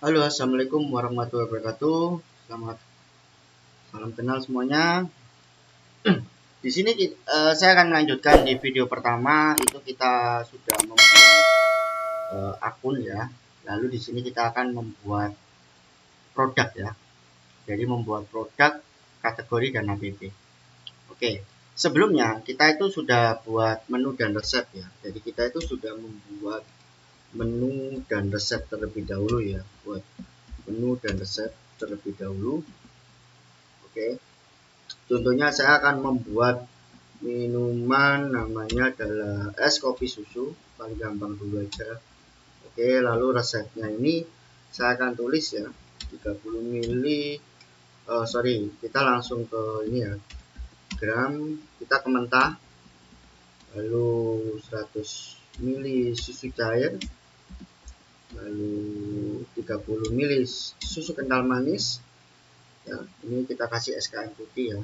Halo, assalamualaikum warahmatullahi wabarakatuh. Salam kenal semuanya. Di sini saya akan melanjutkan di video pertama. Itu kita sudah membuat akun ya. Lalu di sini kita akan membuat produk ya. Jadi membuat produk, kategori dan app. Oke. Sebelumnya kita itu sudah buat menu dan resep ya. Jadi kita itu sudah membuat menu dan resep terlebih dahulu ya. Buat menu dan resep terlebih dahulu. Oke. Contohnya saya akan membuat minuman namanya adalah es kopi susu, paling gampang dulu aja. Oke, lalu resepnya ini saya akan tulis ya, 30 mili. Sorry, kita langsung ke ini ya, gram, kita ke mentah. Lalu 100 mili susu cair, lalu 30 mili susu kental manis ya. Ini kita kasih SKM putih ya.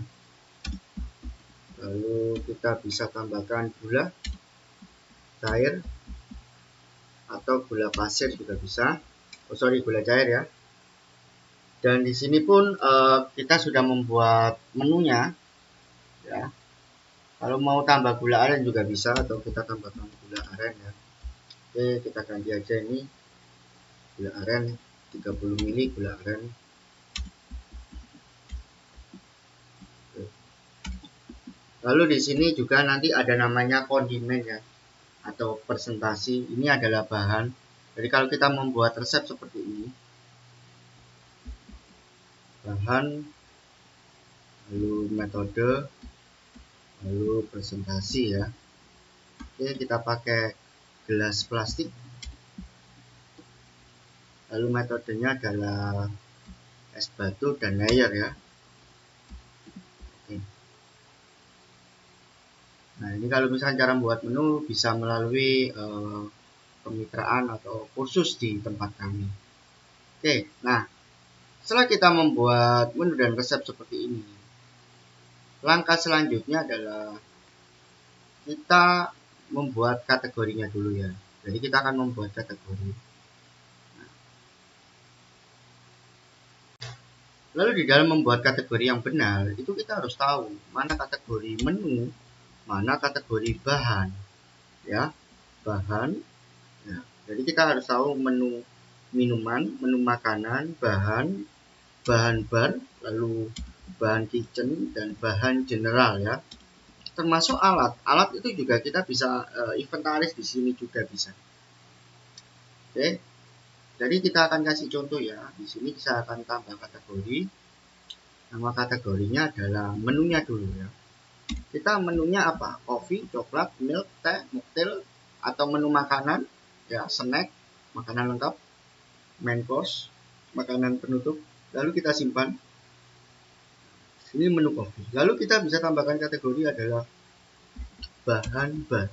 Lalu kita bisa tambahkan gula cair atau gula pasir juga bisa. Gula cair ya. Dan di sini pun kita sudah membuat menunya ya. Kalau mau tambah gula aren juga bisa, atau kita tambahkan gula aren ya. Oke, kita ganti aja ini gula aren 30 mili gula aren. Oke. Lalu di sini juga nanti ada namanya kondimen ya, atau presentasi. Ini adalah bahan. Jadi kalau kita membuat resep seperti ini, bahan, lalu metode, lalu presentasi ya. Oke, kita pakai gelas plastik. Lalu metodenya adalah es batu dan layer ya. Oke. Nah, ini kalau misalkan cara membuat menu bisa melalui kemitraan atau kursus di tempat kami. Oke, nah setelah kita membuat menu dan resep seperti ini, langkah selanjutnya adalah kita membuat kategorinya dulu ya. Jadi kita akan membuat kategori. Lalu di dalam membuat kategori yang benar, itu kita harus tahu mana kategori menu, mana kategori bahan. Ya, bahan. Ya, jadi kita harus tahu menu minuman, menu makanan, bahan, bahan bar, lalu bahan kitchen dan bahan general ya. Termasuk alat. Alat itu juga kita bisa inventaris di sini juga bisa. Oke. Jadi kita akan kasih contoh ya. Di sini kita akan tambah kategori. Nama kategorinya adalah menunya dulu ya. Kita menunya apa? Kopi, coklat, milk, teh, mocktail, atau menu makanan ya, snack, makanan lengkap, main course, makanan penutup. Lalu kita simpan. Ini menu kopi. Lalu kita bisa tambahkan kategori adalah bahan bar.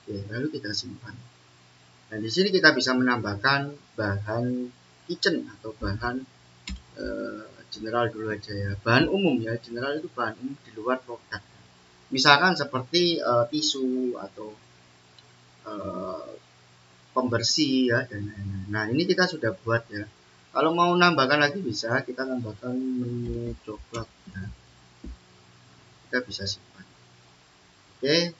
Oke, lalu kita simpan. Dan di sini kita bisa menambahkan bahan kitchen atau bahan general dulu aja ya. Bahan umum ya, general itu bahan umum di luar produk. Misalkan seperti tisu atau pembersih ya dan lain-lain. Nah, ini kita sudah buat ya. Kalau mau nambahkan lagi bisa, kita tambahkan menu coklat ya. Kita bisa simpan. Oke.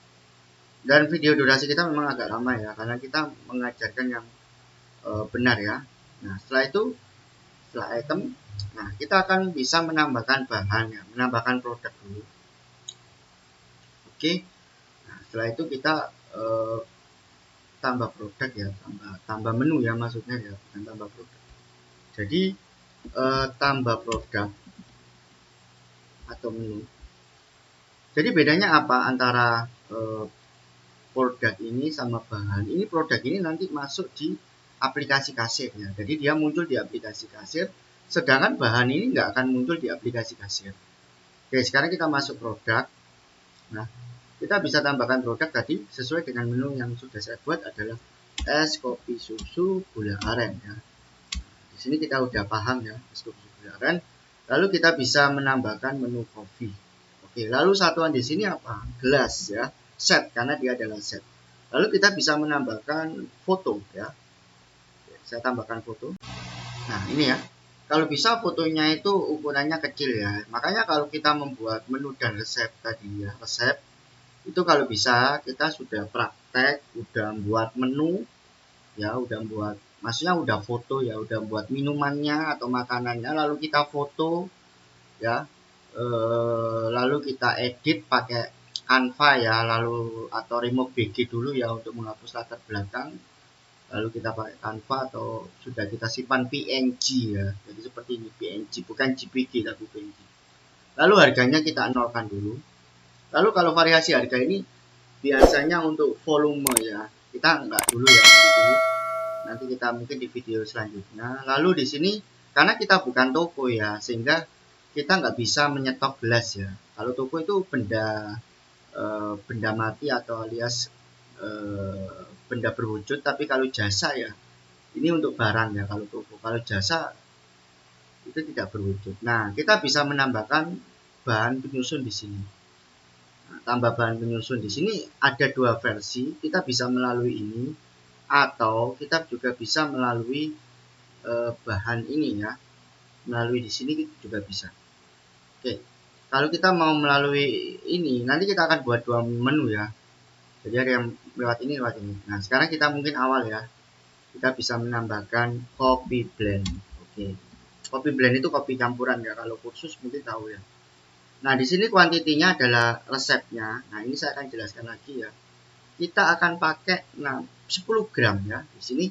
Dan video durasi kita memang agak lama ya, karena kita mengajarkan yang benar ya. Nah, setelah itu, setelah item, nah kita akan bisa menambahkan bahan ya, menambahkan produk dulu. Oke. Nah, setelah itu kita tambah produk ya, tambah menu ya maksudnya ya, bukan tambah produk. Jadi tambah produk atau menu. Jadi bedanya apa antara produk ini sama bahan? Ini produk ini nanti masuk di aplikasi kasir ya. Jadi dia muncul di aplikasi kasir, sedangkan bahan ini nggak akan muncul di aplikasi kasir. Oke, sekarang kita masuk produk. Nah, kita bisa tambahkan produk tadi sesuai dengan menu yang sudah saya buat adalah es kopi susu gula aren ya. Di sini kita udah paham ya, es kopi susu gula aren. Lalu kita bisa menambahkan menu kopi. Oke, lalu satuan di sini apa? Gelas ya, set karena dia adalah set. Lalu kita bisa menambahkan foto ya. Oke, saya tambahkan foto. Nah ini ya, kalau bisa fotonya itu ukurannya kecil ya. Makanya kalau kita membuat menu dan resep tadi ya, resep itu kalau bisa kita sudah praktek, udah buat menu ya, udah buat, maksudnya udah foto ya, udah buat minumannya atau makanannya, lalu kita foto ya, lalu kita edit pakai Canva ya, lalu atau remove BG dulu ya untuk menghapus latar belakang, lalu kita pakai Canva atau sudah kita simpan PNG ya, jadi seperti ini PNG, bukan JPG tapi PNG. Lalu harganya kita nolkan dulu. Lalu kalau variasi harga ini biasanya untuk volume ya, kita enggak dulu ya, dulu nanti kita mungkin di video selanjutnya. Lalu di sini karena kita bukan toko ya, sehingga kita nggak bisa menyetok gelas ya. Kalau toko itu benda mati atau alias benda berwujud, tapi kalau jasa ya ini untuk barang ya. Kalau toko, kalau jasa itu tidak berwujud. Nah, kita bisa menambahkan bahan penyusun di sini. Nah, tambah bahan penyusun di sini ada dua versi. Kita bisa melalui ini atau kita juga bisa melalui bahan ini ya. Melalui di sini juga bisa. Oke. Kalau kita mau melalui ini, nanti kita akan buat dua menu ya. Jadi ada yang lewat ini, lewat ini. Nah, sekarang kita mungkin awal ya. Kita bisa menambahkan copy blend. Oke. Copy blend itu kopi campuran ya. Kalau kursus mungkin tahu ya. Nah, di sini kuantitinya adalah resepnya. Nah, ini saya akan jelaskan lagi ya. Kita akan pakai 10 gram ya. Di sini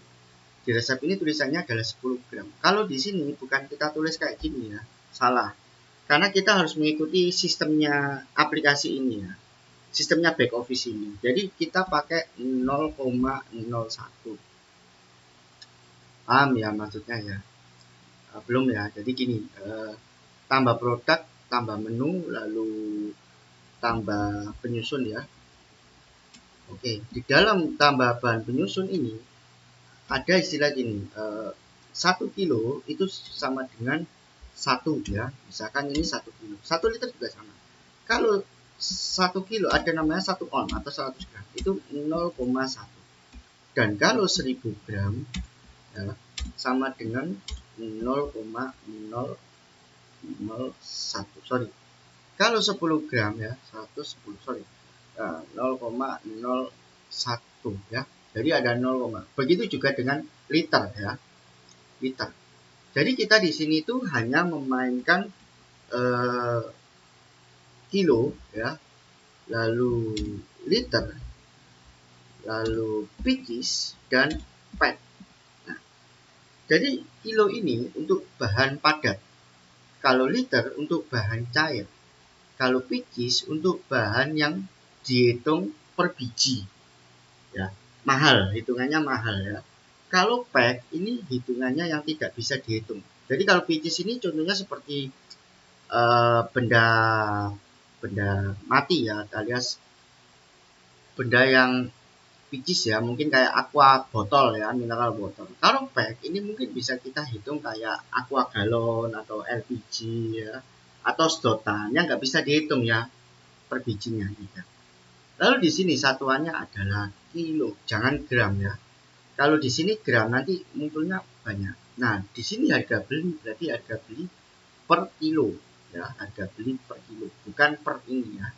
di resep ini tulisannya adalah 10 gram. Kalau di sini bukan kita tulis kayak gini ya. Salah. Karena kita harus mengikuti sistemnya aplikasi ini ya. Sistemnya back office ini. Jadi kita pakai 0,01. Paham ya maksudnya ya? Belum ya. Jadi gini, tambah produk, tambah menu, lalu tambah penyusun ya. Oke, di dalam tambah bahan penyusun ini ada istilah gini, 1 kilo itu sama dengan 1 ya. Misalkan ini 1 kilo, 1 liter juga sama. Kalau 1 kilo ada namanya 1 on atau 100 gram itu 0,1. Dan kalau 1000 gram ya, sama dengan 0,001. Sorry. Kalau 10 gram ya, 110, sorry. 0,01 ya. Jadi ada 0, begitu juga dengan liter ya. Liter. Jadi kita di sini tuh hanya memainkan kilo ya, lalu liter, lalu pitches dan pet. Nah, jadi kilo ini untuk bahan padat, kalau liter untuk bahan cair, kalau pitches untuk bahan yang dihitung per biji ya, mahal, hitungannya mahal ya. Kalau pack ini hitungannya yang tidak bisa dihitung. Jadi kalau pitches ini contohnya seperti benda mati ya, alias benda yang pitches ya, mungkin kayak aqua botol ya, mineral botol. Kalau pack ini mungkin bisa kita hitung kayak aqua galon atau LPG ya, atau sedotan yang nggak bisa dihitung ya per bijinya gitu. Lalu di sini satuannya adalah kilo, jangan gram ya. Kalau di sini gram nanti munculnya banyak. Nah, di sini harga beli berarti harga beli per kilo ya, harga beli per kilo, bukan per ini ya.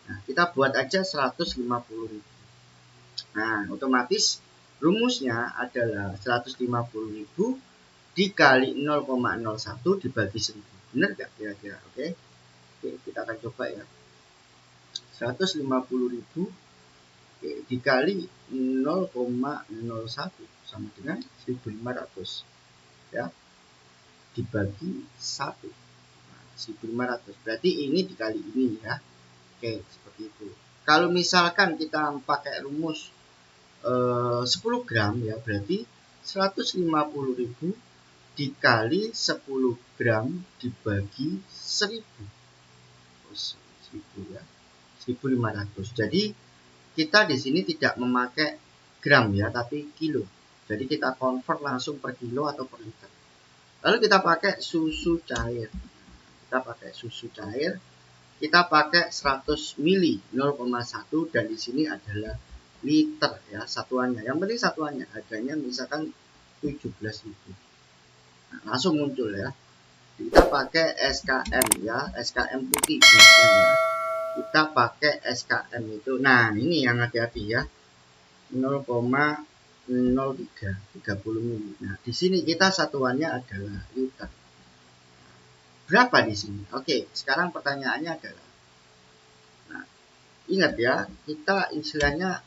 Nah, kita buat aja 150.000. Nah, otomatis rumusnya adalah 150.000 dikali 0,01 dibagi 1000. Benar nggak kira-kira? Oke. Oke, kita akan coba ya. 150.000 dikali 0,01 sama dengan 1500 ya, dibagi 1. Nah, 1500 berarti ini dikali ini ya. Oke, seperti itu. Kalau misalkan kita pakai rumus 10 gram ya, berarti 150.000 dikali 10 gram dibagi 1000 ya, 1500. Jadi kita di sini tidak memakai gram ya, tapi kilo. Jadi kita convert langsung per kilo atau per liter. Lalu kita pakai susu cair. Kita pakai susu cair. Kita pakai 100 mili 0,1 dan di sini adalah liter ya satuannya. Yang penting satuannya, harganya misalkan 17.000. langsung muncul ya. Kita pakai SKM ya, SKM putih ya. Kita pakai SKM itu. Nah, ini yang hati-hati ya. 0,03 30 mili. Nah, di sini kita satuannya adalah liter. Berapa di sini? Oke, sekarang pertanyaannya adalah, nah, ingat ya, kita istilahnya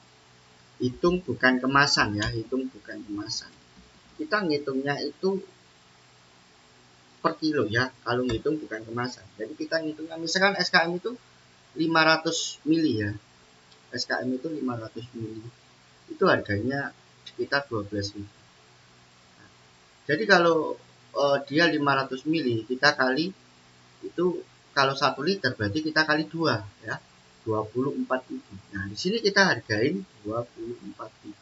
hitung bukan kemasan ya, hitung bukan kemasan. Kita ngitungnya itu per kilo ya, kalau ngitung bukan kemasan. Jadi kita ngitungnya, misalkan SKM itu 500 mili ya, SKM itu 500 mili, itu harganya sekitar 12.000. Jadi kalau dia 500 mili, kita kali itu, kalau 1 liter berarti kita kali 2 ya, 24.000. Nah, di sini kita hargain 24.000.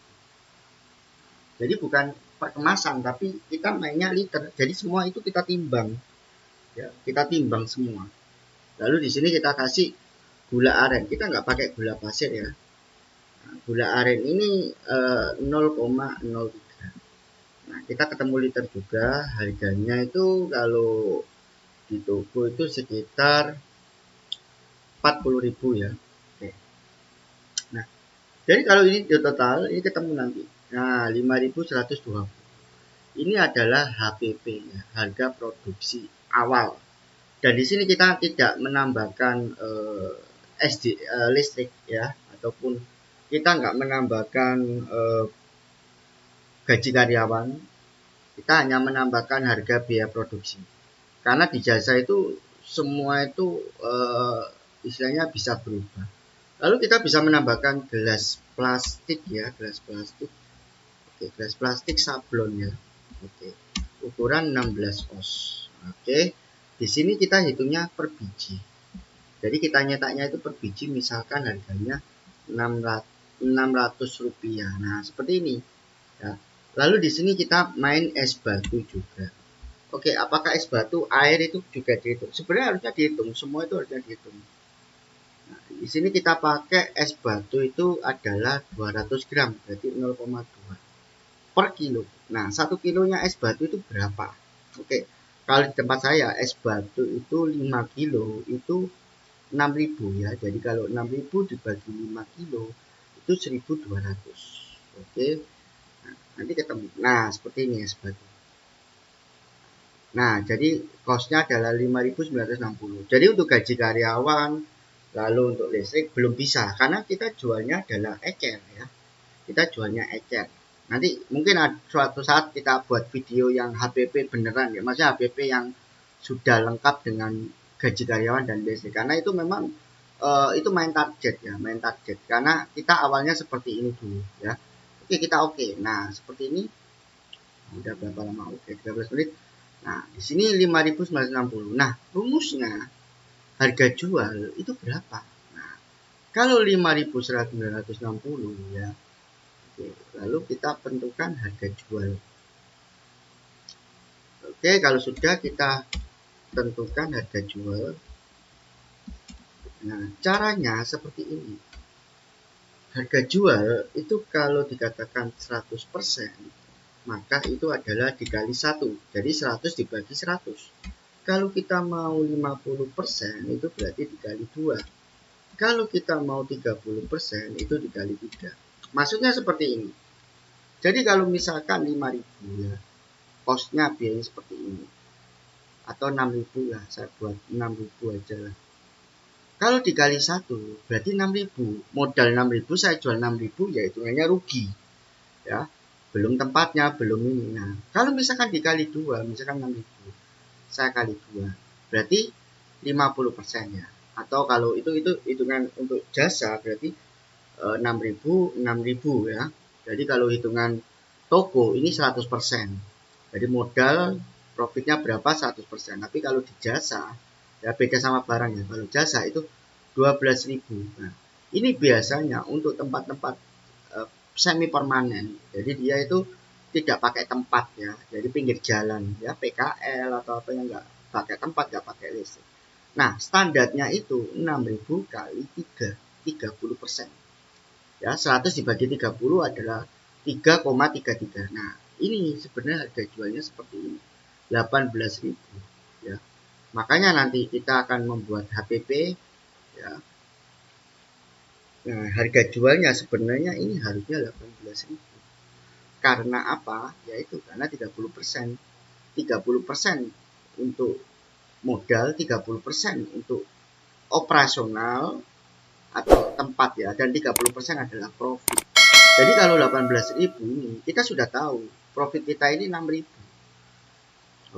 Jadi bukan per kemasan, tapi kita mainnya liter. Jadi semua itu kita timbang ya, kita timbang semua. Lalu di sini kita kasih gula aren. Kita nggak pakai gula pasir ya. Nah, gula aren ini 0,03. Nah, kita ketemu liter juga. Harganya itu kalau di toko itu sekitar 40.000 ya. Oke. Nah, jadi kalau ini total ini ketemu nanti. Nah, 5.120. Ini adalah HPP ya, harga produksi awal. Dan di sini kita tidak menambahkan listrik ya, ataupun kita nggak menambahkan gaji karyawan. Kita hanya menambahkan harga biaya produksi. Karena di jasa itu semua itu istilahnya bisa berubah. Lalu kita bisa menambahkan gelas plastik ya, gelas plastik. Oke, gelas plastik sablon ya. Oke, ukuran 16 oz. Oke, di sini kita hitungnya per biji. Jadi kita nyetaknya itu per biji, misalkan harganya 600 rupiah. Nah, seperti ini ya. Lalu di sini kita main es batu juga. Oke, apakah es batu, air itu juga dihitung? Sebenarnya harusnya dihitung, semua itu harusnya dihitung. Nah, di sini kita pakai es batu itu adalah 200 gram, berarti 0,2 per kilo. Nah, 1 kilonya es batu itu berapa? Oke, kalau di tempat saya es batu itu 5 kilo itu 6.000 ya. Jadi kalau 6.000 dibagi 5 kilo itu 1.200. Oke. Nah, nanti ketemu. Nah, seperti ini es batu. Nah, jadi costnya adalah 5.960. Jadi untuk gaji karyawan, lalu untuk listrik belum bisa karena kita jualnya adalah ecer ya. Kita jualnya ecer. Nanti mungkin suatu saat kita buat video yang HPP beneran ya, maksudnya HPP yang sudah lengkap dengan gaji karyawan dan listrik. Karena itu memang itu main target ya, main target. Karena kita awalnya seperti ini dulu ya. Oke, kita oke. Nah, seperti ini. Udah berapa lama? Oke, 13 menit. Nah, di sini 5.960. Nah, rumusnya harga jual itu berapa? Nah, kalau 5.960 ya. Oke, lalu kita tentukan harga jual. Oke, kalau sudah kita tentukan harga jual. Nah, caranya seperti ini. Harga jual itu kalau dikatakan 100%, maka itu adalah dikali 1. Jadi 100 dibagi 100. Kalau kita mau 50% itu berarti dikali 2. Kalau kita mau 30% itu dikali 3. Maksudnya seperti ini. Jadi kalau misalkan 5.000 ya, costnya biaya seperti ini. Atau 6.000 lah, saya buat 6.000 aja lah. Kalau dikali 1 berarti 6.000. Modal 6.000 saya jual 6.000 ya hitungannya rugi. Ya, belum tempatnya, belum ini. Nah, kalau misalkan dikali 2, misalkan 6.000, saya kali 2, berarti 50% ya. Atau kalau itu hitungan untuk jasa berarti 6.000 ya. Jadi kalau hitungan toko ini 100%. Jadi modal profitnya berapa? 100%. Tapi kalau di jasa ya beda sama barang ya. Kalau jasa itu 12.000. Nah, ini biasanya untuk tempat-tempat semi permanen. Jadi dia itu tidak pakai tempat ya. Jadi pinggir jalan ya, PKL atau apa yang enggak pakai tempat, enggak pakai listrik. Nah, standarnya itu 6.000 kali 3, 30%. Ya, 100 dibagi 30 adalah 3,33. Nah, ini sebenarnya harga jualnya seperti ini. 18.000 ya. Makanya nanti kita akan membuat HPP ya. Nah, harga jualnya sebenarnya ini harusnya 18.000. Karena apa? Yaitu karena 30%. 30% untuk modal, 30% untuk operasional atau tempat ya, dan 30% adalah profit. Jadi kalau 18.000 ini kita sudah tahu profit kita ini 6.000.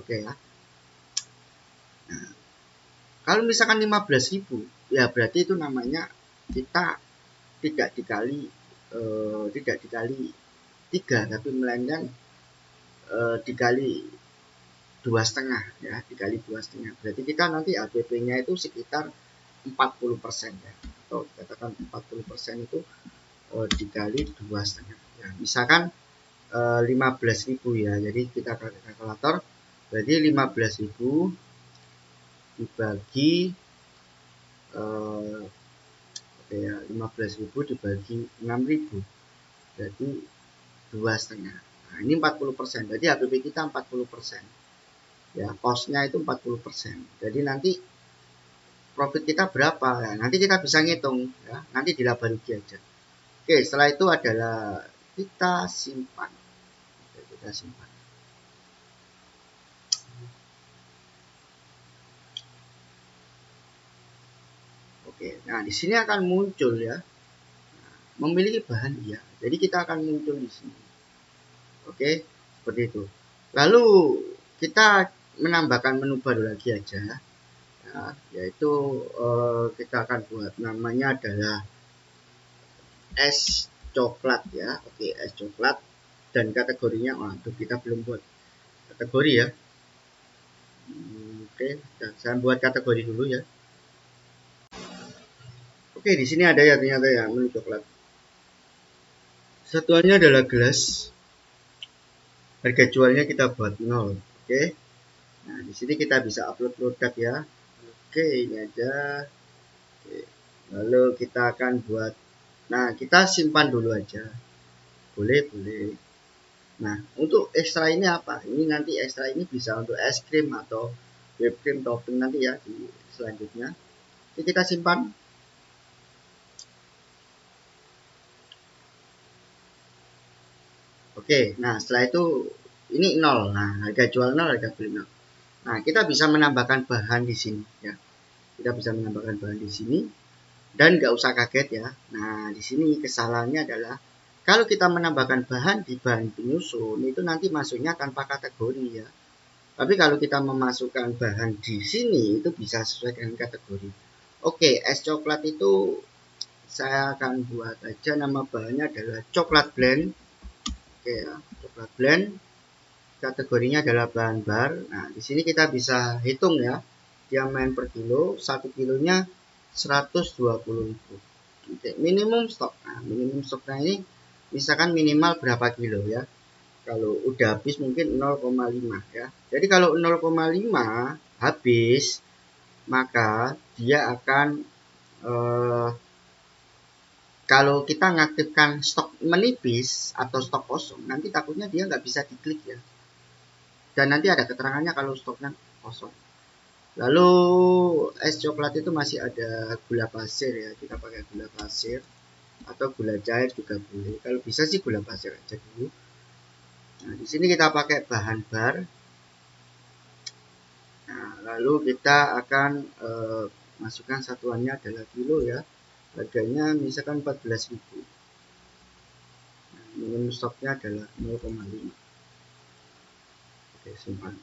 Oke ya. Nah, kalau misalkan 15.000 ya berarti itu namanya kita tidak dikali 3, tapi melainkan dikali 2,5 ya, dikali 2,5. Berarti kita nanti APP-nya itu sekitar 40% ya, atau katakan 40% itu dikali 2,5 ya. Misalkan 15.000 ya, jadi kita pakai kalkulator, berarti 15.000 dibagi ya, 15.000 dibagi 6.000 berarti 2,5. Nah, ini 40%, berarti HPP kita 40% ya, costnya itu 40%. Jadi nanti profit kita berapa ya, nanti kita bisa ngitung ya, nanti di laba rugi aja. Oke, setelah itu adalah kita simpan. Oke, kita simpan. Oke, nah di sini akan muncul ya, memiliki bahan ya, jadi kita akan muncul di sini. Oke, seperti itu. Lalu kita menambahkan menu baru lagi aja ya, yaitu kita akan buat namanya adalah es coklat ya. Oke, es coklat, dan kategorinya untuk kita belum buat kategori ya. Oke, saya buat kategori dulu ya. Oke, di sini ada ya ternyata ya menu coklat. Satuannya adalah gelas. Harga jualnya kita buat 0. Oke. Nah, di sini kita bisa upload produk ya. Oke, ini aja. Oke. Lalu kita akan buat, nah kita simpan dulu aja. Boleh. Nah, untuk ekstra ini apa? Ini nanti ekstra ini bisa untuk es krim atau whipped cream topping nanti ya di selanjutnya. Ini kita simpan. Oke, nah setelah itu ini 0. Nah, harga jual 0, harga beli 0. Nah, kita bisa menambahkan bahan di sini ya. Kita bisa menambahkan bahan di sini dan nggak usah kaget ya. Nah, di sini kesalahannya adalah kalau kita menambahkan bahan di bahan penyusun itu nanti masuknya tanpa kategori ya. Tapi kalau kita memasukkan bahan di sini itu bisa sesuai dengan kategori. Oke, es coklat itu saya akan buat aja, nama bahannya adalah coklat blend. Oke ya, coklat blend. Kategorinya adalah bahan bar. Nah, di sini kita bisa hitung ya. Dia main per kilo, 1 kilonya 120.000. Oke, minimum stok. Nah, minimum stoknya ini misalkan minimal berapa kilo ya. Kalau udah habis mungkin 0,5 ya. Jadi kalau 0,5 habis, maka dia akan kalau kita ngaktifkan stok menipis atau stok kosong, nanti takutnya dia nggak bisa diklik ya. Dan nanti ada keterangannya kalau stoknya kosong. Lalu es coklat itu masih ada gula pasir ya, kita pakai gula pasir atau gula cair juga boleh. Kalau bisa sih gula pasir aja dulu. Nah, di sini kita pakai bahan bar. Nah, lalu kita akan masukkan satuannya adalah kilo ya. Harganya misalkan 14.000. Nah, minimum stoknya adalah 0,5. Oke, simpan.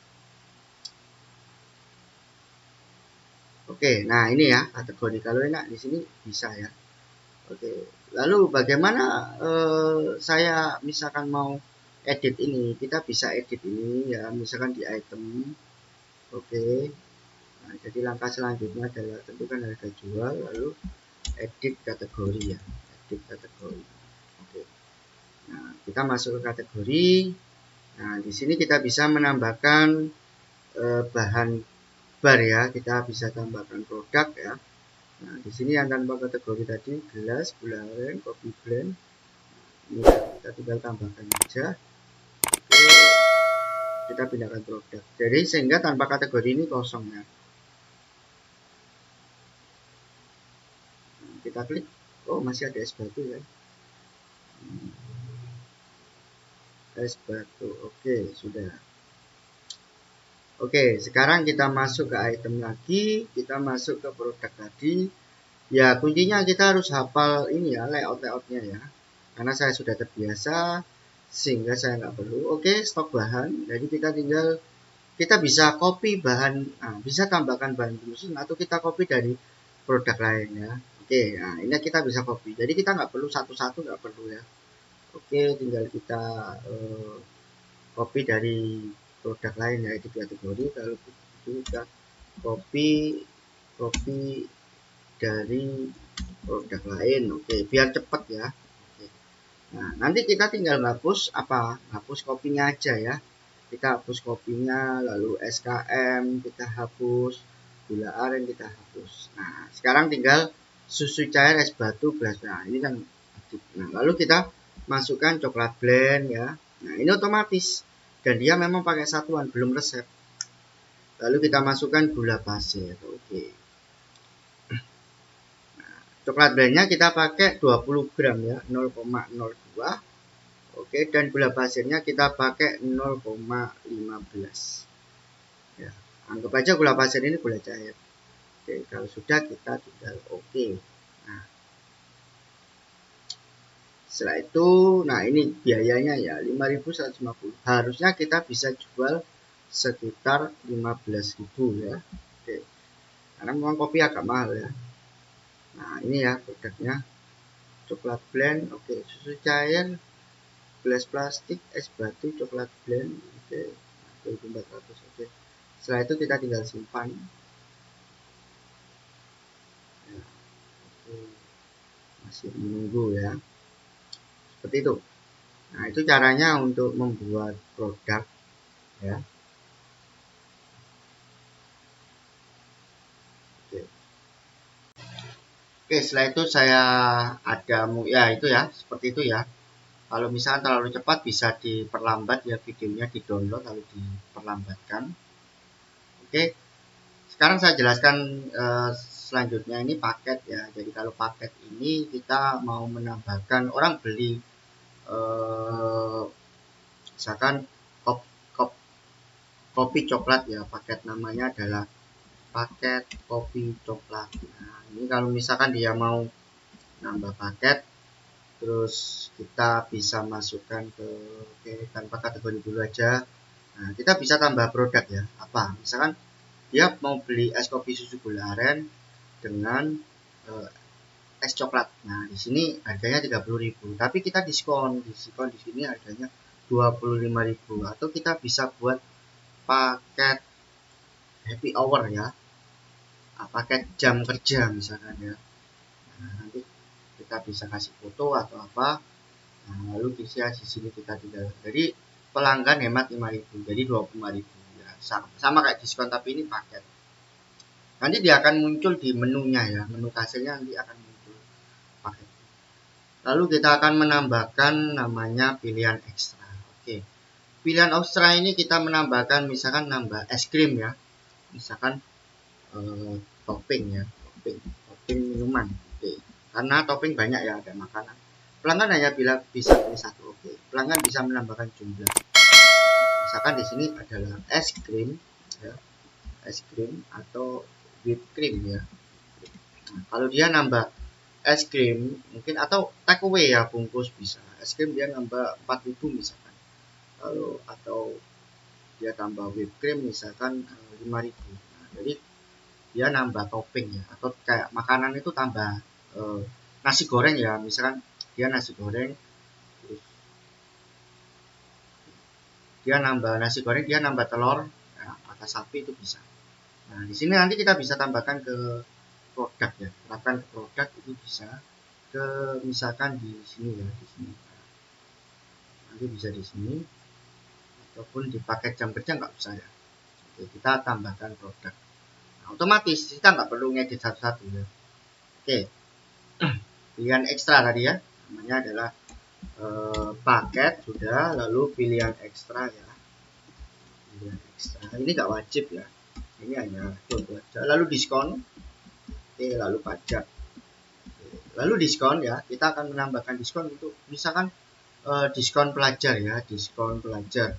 Oke, nah ini ya kategori. Kalau enak di sini bisa ya. Oke, lalu bagaimana saya misalkan mau edit ini? Kita bisa edit ini ya, misalkan di item. Oke, nah, jadi langkah selanjutnya adalah tentukan harga jual, lalu edit kategori ya, edit kategori. Oke, nah kita masuk ke kategori. Nah, di sini kita bisa menambahkan bahan bar ya, kita bisa tambahkan produk ya. Nah, di sini yang tanpa kategori tadi gelas, gula aren, kopi blend. Ini kita tinggal tambahkan aja. Oke. kita pindahkan produk. Jadi sehingga tanpa kategori ini kosong ya. Kita klik, oh masih ada es batu ya. Es batu, oke sudah. Oke, sekarang kita masuk ke item lagi, kita masuk ke produk tadi. Ya kuncinya kita harus hafal ini ya, layoutnya ya. Karena saya sudah terbiasa, sehingga saya nggak perlu. Oke, stok bahan. Jadi kita bisa copy bahan, bisa tambahkan bahan penyusun atau kita copy dari produk lain ya. Oke, nah ini kita bisa copy. Jadi kita nggak perlu satu-satu, nggak perlu ya. Oke, tinggal kita copy dari produk lain ya, itu kategori. Kalau itu kita copy dari produk lain. Oke, biar cepat ya. Oke. Nah, nanti kita tinggal hapus kopinya aja ya. Kita hapus kopinya, lalu SKM kita hapus, gula aren kita hapus. Nah, sekarang tinggal susu cair es batu gelas. Nah, ini kan aktif. Nah, lalu kita masukkan coklat blend ya. Nah, ini otomatis dan dia memang pakai satuan, belum resep. Lalu kita masukkan gula pasir. Oke. Coklat blendnya kita pakai 20 gram ya, 0,02. Oke, dan gula pasirnya kita pakai 0,15. Ya, anggap aja gula pasir ini gula cair. Oke, kalau sudah kita tinggal oke. Nah, setelah itu, nah ini biayanya ya 5.150. Harusnya kita bisa jual sekitar 15.000 ya. Oke. Karena memang kopi agak mahal ya. Nah, ini ya produknya. Coklat blend, oke, susu cair, gelas plastik, es batu, coklat blend, oke, 1.400, oke. Setelah itu kita tinggal simpan. Ya, oke. Masih menunggu ya. Seperti itu. Nah, itu caranya untuk membuat produk ya. Oke. Oke, setelah itu saya ada ya itu ya, seperti itu ya. Kalau misalnya terlalu cepat bisa diperlambat ya videonya, di-download lalu diperlambatkan. Oke. Sekarang saya jelaskan selanjutnya ini paket ya. Jadi kalau paket ini kita mau menambahkan orang beli misalkan kop, kop, kopi coklat ya, paket namanya adalah paket kopi coklat. Nah, ini kalau misalkan dia mau nambah paket, terus kita bisa masukkan ke tanpa kategori dulu aja. Nah, kita bisa tambah produk ya. Apa? Misalkan dia mau beli es kopi susu gula aren dengan es coklat. Nah, di sini harganya 30.000, tapi kita diskon di sini harganya 25.000 atau kita bisa buat paket happy hour ya. Paket jam kerja misalkan ya. Nah, nanti kita bisa kasih foto atau apa. Nah, lalu di sini kita tinggal. Jadi pelanggan hemat 5.000, jadi 25.000 ya. Sama kayak diskon tapi ini paket. Nanti dia akan muncul di menunya ya, menu kasirnya nanti akan muncul paket. Lalu kita akan menambahkan namanya pilihan ekstra. Oke. Pilihan ekstra ini kita menambahkan misalkan nambah es krim ya. Misalkan topping ya, topping minuman. Oke. Karena topping banyak ya, ada makanan. Pelanggan hanya bisa pilih satu. Oke. Pelanggan bisa menambahkan jumlah. Misalkan di sini adalah es krim ya. Es krim atau whipped cream ya. Nah, kalau dia nambah es krim mungkin atau take away ya, bungkus bisa. Es krim dia nambah 4.000 misalkan. Lalu atau dia tambah whipped cream misalkan 5.000. Nah, jadi dia nambah topping ya, atau kayak makanan itu tambah nasi goreng ya, misalkan dia nasi goreng, terus dia nambah nasi goreng, dia nambah telur ya, mata sapi itu bisa. Nah, di sini nanti kita bisa tambahkan ke produk ya, terapkan ke produk itu bisa ke misalkan di sini ya, di sini. Nanti bisa di sini ataupun di paket jam kerja nggak usah ya. Oke, kita tambahkan produk. Nah, otomatis kita nggak perlu ngedit satu-satu ya. Oke, pilihan ekstra tadi ya, namanya adalah paket sudah, lalu pilihan ekstra ya. pembelian ekstra. Ini nggak wajib ya, ini hanya contoh aja. Lalu diskon. Oke, lalu pajak. Lalu diskon ya, kita akan menambahkan diskon untuk misalkan diskon pelajar ya, diskon pelajar.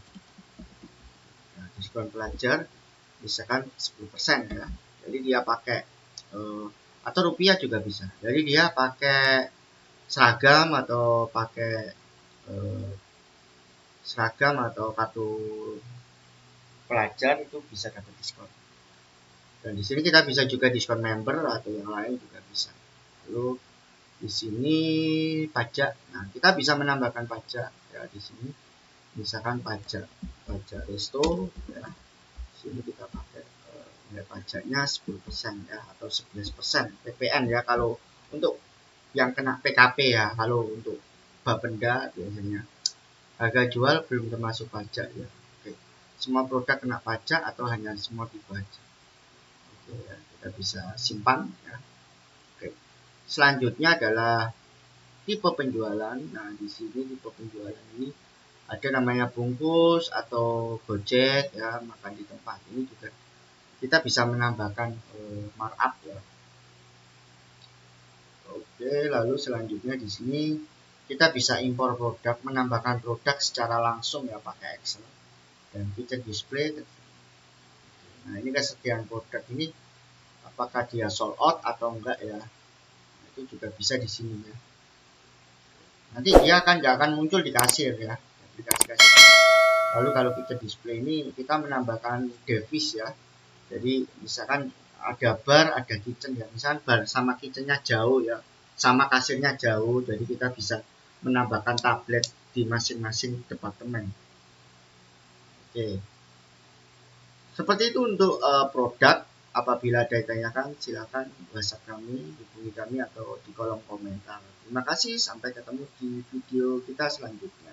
Nah, diskon pelajar misalkan 10% ya. Jadi dia pakai atau rupiah juga bisa. Jadi dia pakai seragam atau pakai seragam atau kartu pelajar itu bisa dapat diskon. Dan di sini kita bisa juga diskon member atau yang lain juga bisa. Lalu di sini pajak. Nah, kita bisa menambahkan pajak ya di sini. Misalkan pajak resto ya. Di sini kita pakai nilai pajaknya 10% ya atau 11% PPN ya kalau untuk yang kena PKP ya. Kalau untuk Bapenda biasanya harga jual belum termasuk pajak ya. Oke. Semua produk kena pajak atau hanya semua dipajak. Oke, ya. Kita bisa simpan ya. Oke. Selanjutnya adalah tipe penjualan. Nah, di sini tipe penjualan ini ada namanya bungkus atau gojek ya, makan di tempat. Ini juga kita bisa menambahkan markup ya. Oke, lalu selanjutnya di sini kita bisa impor produk, menambahkan produk secara langsung ya pakai Excel dan feature display. Nah, ini kesediaan produk ini apakah dia sold out atau enggak ya. Itu juga bisa di sini ya. Nanti dia nggak akan muncul di kasir ya, aplikasi kasir. Lalu kalau feature display ini kita menambahkan device ya. Jadi misalkan ada bar, ada kitchen ya. Misalkan bar sama kitchennya jauh ya, sama kasirnya jauh. Jadi kita bisa menambahkan tablet di masing-masing departemen. Oke. Seperti itu untuk produk. Apabila ada yang ditanyakan, silakan WhatsApp kami, hubungi kami atau di kolom komentar. Terima kasih, sampai ketemu di video kita selanjutnya.